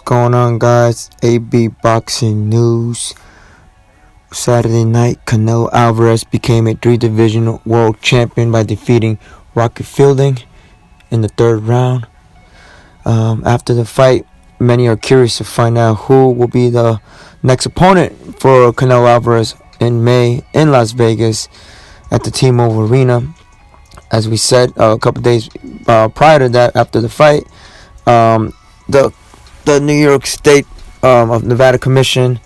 going on, guys? AB Boxing News. Saturday night, Canelo Alvarez became a 3-division world champion by defeating Rocky Fielding in the third round. After the fight, many are curious to find out who will be the next opponent for Canelo Alvarez in May in Las Vegas at the T-Mobile Arena. As we said a couple days prior to that, after the fight, the New York State of Nevada Commission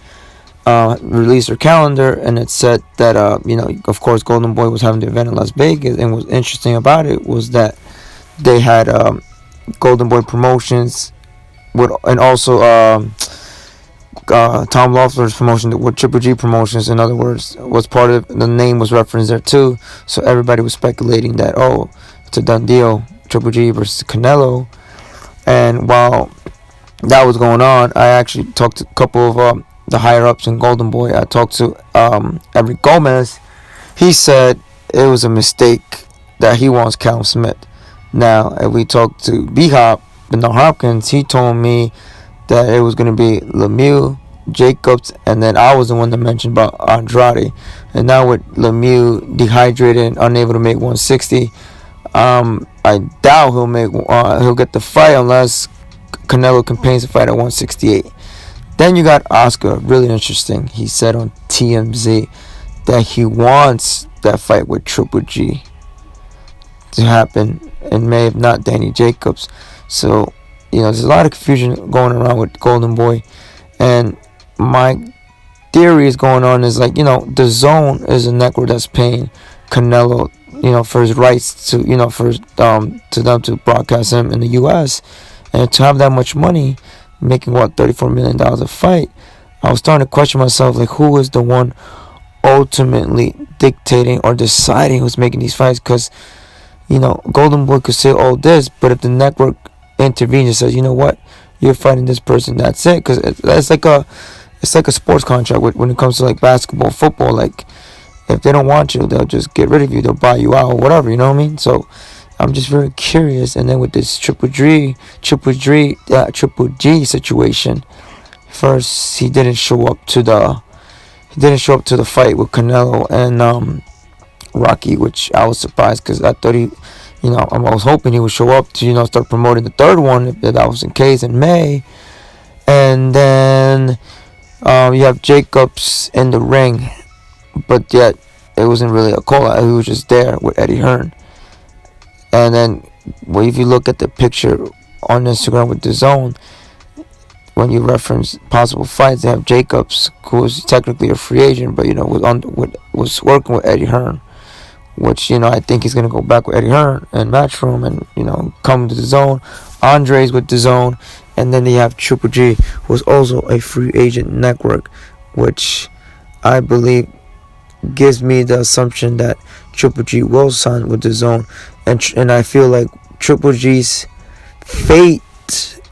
released their calendar, and it said that of course, Golden Boy was having the event in Las Vegas. And what's interesting about it was that they had Golden Boy Promotions and also Tom Loeffler's promotion with Triple G Promotions. In other words, was part of the name was referenced there too. So everybody was speculating that it's a done deal, Triple G versus Canelo. And while that was going on, I actually talked to a couple of the higher ups in Golden Boy. I talked to Eric Gomez. He said it was a mistake that he wants Callum Smith. Now, if we talked to B-Hop, Bernard Hopkins, he told me that it was going to be Lemieux, Jacobs, and then I was the one that mentioned about Andrade. And now with Lemieux dehydrated and unable to make 160, I doubt he'll get the fight unless Canelo campaigns the fight at 168. Then you got Oscar, really interesting. He said on TMZ that he wants that fight with Triple G to happen in May, if not Danny Jacobs. So, there's a lot of confusion going around with Golden Boy. And my theory is going on is DAZN is a network that's paying Canelo, for his rights to, to them to broadcast him in the U.S. And to have that much money, making $34 million a fight, I was starting to question myself, who is the one ultimately dictating or deciding who's making these fights? Because Golden Boy could say all this, but if the network intervenes and says, you know what, you're fighting this person, that's it. Because it's like a sports contract when it comes to basketball, football. If they don't want you, they'll just get rid of you, they'll buy you out or whatever, you know what I mean? So I'm just very curious. And then with this Triple G situation, first he didn't show up to the fight with Canelo and Rocky, which I was surprised because I thought I was hoping he would show up to start promoting the third one if that was the case in May. And then you have Jacobs in the ring, but yet it wasn't really a call out. He was just there with Eddie Hearn. And then, if you look at the picture on Instagram with DAZN, when you reference possible fights, they have Jacobs, who was technically a free agent, but was working with Eddie Hearn, which I think he's gonna go back with Eddie Hearn and Matchroom, and come to DAZN. Andre's with DAZN, and then they have Triple G, who is also a free agent network, which I believe gives me the assumption that Triple G will sign with DAZN. And I feel like Triple G's fate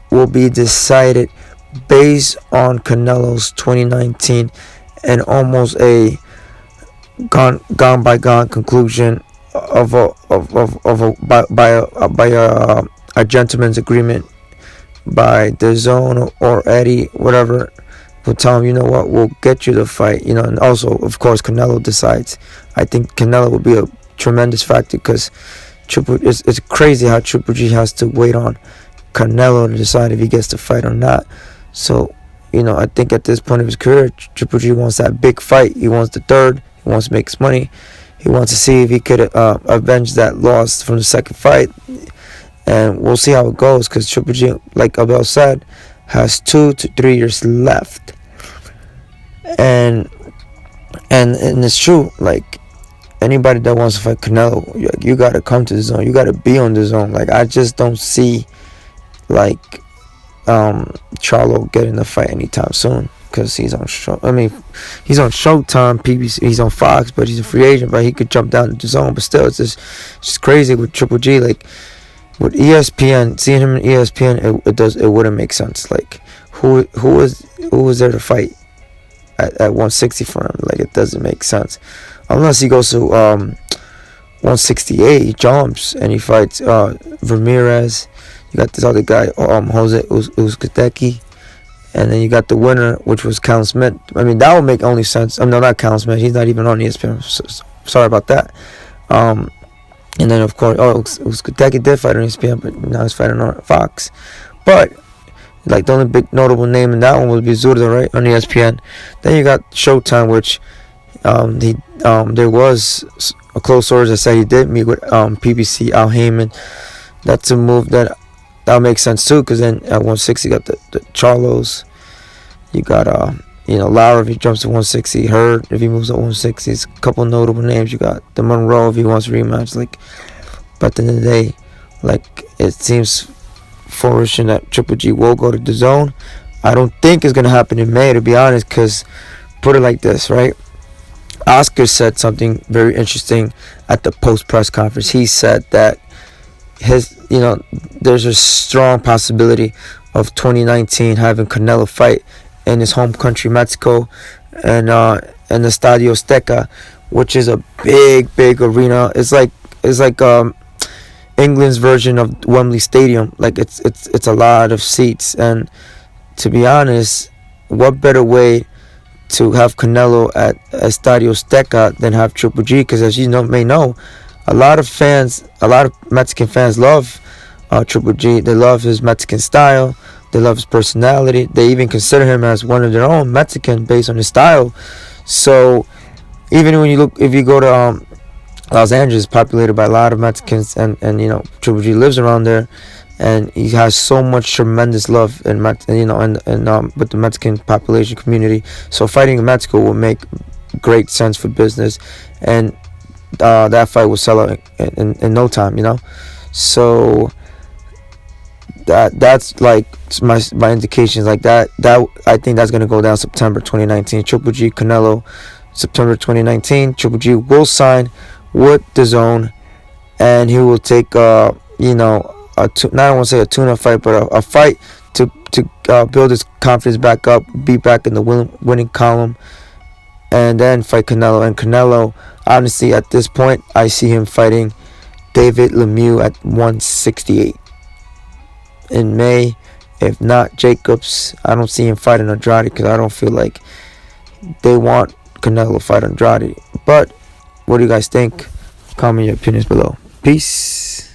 will be decided based on Canelo's 2019 and almost a gone by conclusion of a gentleman's agreement by DAZN or Eddie, whatever. Will tell him, we'll get you the fight, and also, of course, Canelo decides. I think Canelo will be a tremendous factor because it's crazy how Triple G has to wait on Canelo to decide if he gets the fight or not. So, I think at this point of his career, Triple G wants that big fight. He wants the third. He wants to make his money. He wants to see if he could avenge that loss from the second fight. And we'll see how it goes because Triple G, like Abel said, has 2 to 3 years left. And it's true, anybody that wants to fight Canelo, you gotta come to the zone. You gotta be on the zone. I just don't see Charlo getting the fight anytime soon because he's on show. He's on Showtime, PBC. He's on Fox, but he's a free agent. But he could jump down to the zone. But still, it's just crazy with Triple G. With ESPN, seeing him in ESPN, it wouldn't make sense. Who is there to fight at 160 for him? It doesn't make sense unless he goes to 168, he jumps and he fights Ramirez. You got this other guy, Jose Uzcategui. And then you got the winner, which was Callum Smith. I mean, that would make only sense. No, not Callum Smith. He's not even on ESPN. Sorry about that. And then, of course, Uzcategui did fight on ESPN, but now he's fighting on Fox. But, like, the only big notable name in that one would be Zurdo, right, on ESPN. Then you got Showtime, which there was a close source that said he did meet with PBC Al Heyman. That's a move that makes sense too, because then at 160 you got the Charlos. You got Lara if he jumps to 160, Hurd if he moves to 160. It's a couple notable names. You got the Monroe if he wants a rematch. Like, but at the end of the day, like, it seems flourishing that Triple G will go to DAZN. I don't think it's gonna happen in May, to be honest, because put it like this, right? Oscar said something very interesting at the post press conference. He said that there's a strong possibility of 2019 having Canelo fight in his home country, Mexico, and in the Estadio AZTECA, which is a big arena. It's like England's version of Wembley Stadium. Like, it's a lot of seats, and to be honest, what better way to have Canelo at Estadio AZTECA than have Triple G? Because as you may know, a lot of Mexican fans love Triple G. They love his Mexican style. They love his personality. They even consider him as one of their own Mexican based on his style. So even if you go to Los Angeles, populated by a lot of Mexicans, and Triple G lives around there, and he has so much tremendous love with the Mexican population community. So fighting in Mexico will make great sense for business, and that fight will sell out in no time, So that's like my indications, like that I think that's gonna go down September 2019. Triple G Canelo, September 2019. Triple G will sign with DAZN, and he will take not I don't want to say a tune-up fight, but a fight to build his confidence back up, be back in the winning column, and then fight Canelo. And Canelo, honestly, at this point, I see him fighting David Lemieux at 168 in May. If not Jacobs, I don't see him fighting Andrade, because I don't feel like they want Canelo to fight Andrade. But what do you guys think? Comment your opinions below. Peace.